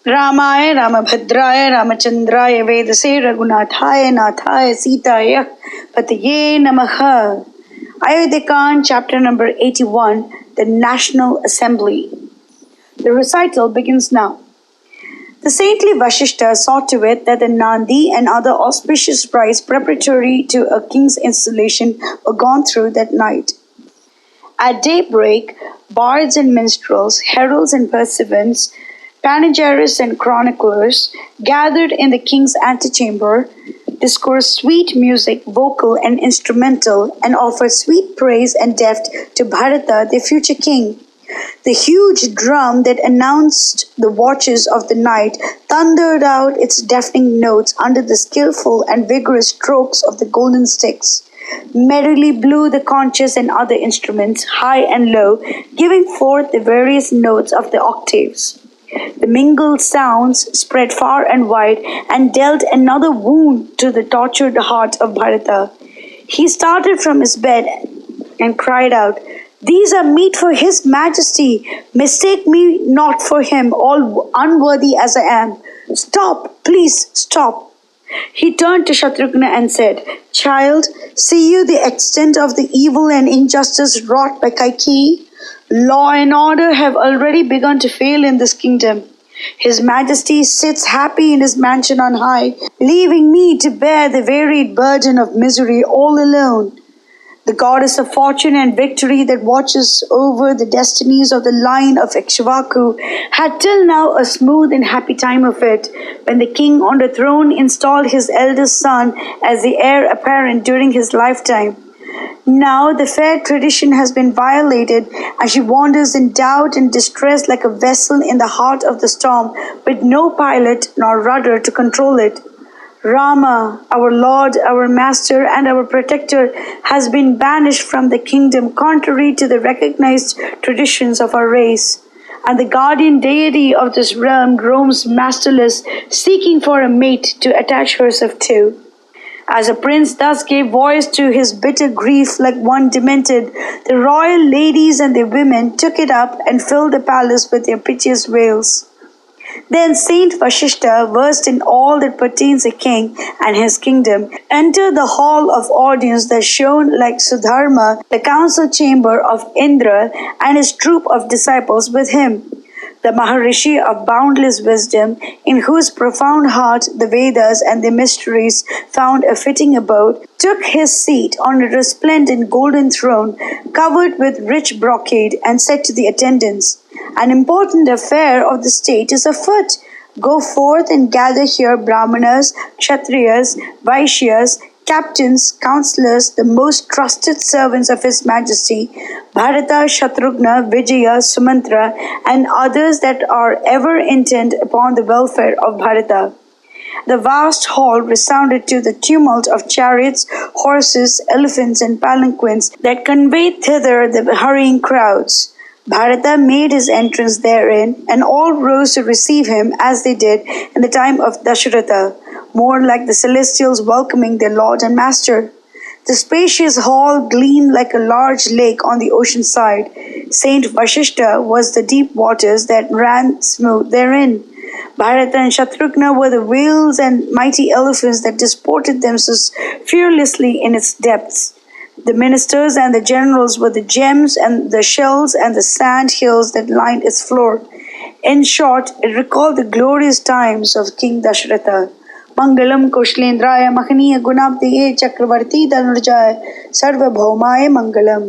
रामाय रामभद्राय रामचंद्राय वेदसे रघुनाथाय नाथाय सीताय पतये नमः. Ayodhya chapter number 81, the National Assembly. The recital begins now. The saintly Vasistha saw to it that the Nandi and other auspicious rites preparatory to a king's installation were gone through that night. At daybreak, bards and minstrels, heralds and pursuivants, panegyrists and chroniclers gathered in the king's antechamber, discoursed sweet music, vocal and instrumental, and offered sweet praise and deft to Bharatha, their future king. The huge drum that announced the watches of the night thundered out its deafening notes under the skillful and vigorous strokes of the golden sticks. Merrily blew the conches and other instruments, high and low, giving forth the various notes of the octaves. The mingled sounds spread far and wide and dealt another wound to the tortured heart of Bharatha. He started from his bed and cried out, "These are meet for his majesty. Mistake me not for him, all unworthy as I am. Stop, please stop." He turned to Shatrughna and said, "Child, see you the extent of the evil and injustice wrought by Kaikeyi? Law and order have already begun to fail in this kingdom. His Majesty sits happy in his mansion on high, leaving me to bear the varied burden of misery all alone. The goddess of fortune and victory that watches over the destinies of the line of Ikshvaku had till now a smooth and happy time of it, when the king on the throne installed his eldest son as the heir apparent during his lifetime. Now the fair tradition has been violated, and she wanders in doubt and distress like a vessel in the heart of the storm, with no pilot nor rudder to control it. Rama, our Lord, our Master, and our Protector, has been banished from the kingdom contrary to the recognized traditions of our race. And the guardian deity of this realm roams masterless, seeking for a mate to attach herself to. As a prince thus gave voice to his bitter grief like one demented, the royal ladies and their women took it up and filled the palace with their piteous wails. Then Saint Vasistha, versed in all that pertains a king and his kingdom, entered the hall of audience that shone like Sudharma, the council chamber of Indra, and his troop of disciples with him. The Maharishi of boundless wisdom, in whose profound heart the Vedas and their mysteries found a fitting abode, took his seat on a resplendent golden throne covered with rich brocade, and said to the attendants, "An important affair of the state is afoot. Go forth and gather here Brahmanas, Kshatriyas, Vaishyas, captains, counselors, the most trusted servants of His Majesty, Bharata, Shatrughna, Vijaya, Sumantra, and others that are ever intent upon the welfare of Bharata." The vast hall resounded to the tumult of chariots, horses, elephants, and palanquins that conveyed thither the hurrying crowds. Bharata made his entrance therein, and all rose to receive him as they did in the time of Dasharatha, more like the celestials welcoming their lord and master. The spacious hall gleamed like a large lake on the ocean side. Saint Vasistha was the deep waters that ran smooth therein. Bharata and Shatrughna were the whales and mighty elephants that disported themselves fearlessly in its depths. The ministers and the generals were the gems and the shells and the sand hills that lined its floor. In short, it recalled the glorious times of King Dasharatha. Mangalam Kushlendraya Mahaniya Gunabdiye Chakravarti Danurjaya Sarvabhaumaya Mangalam.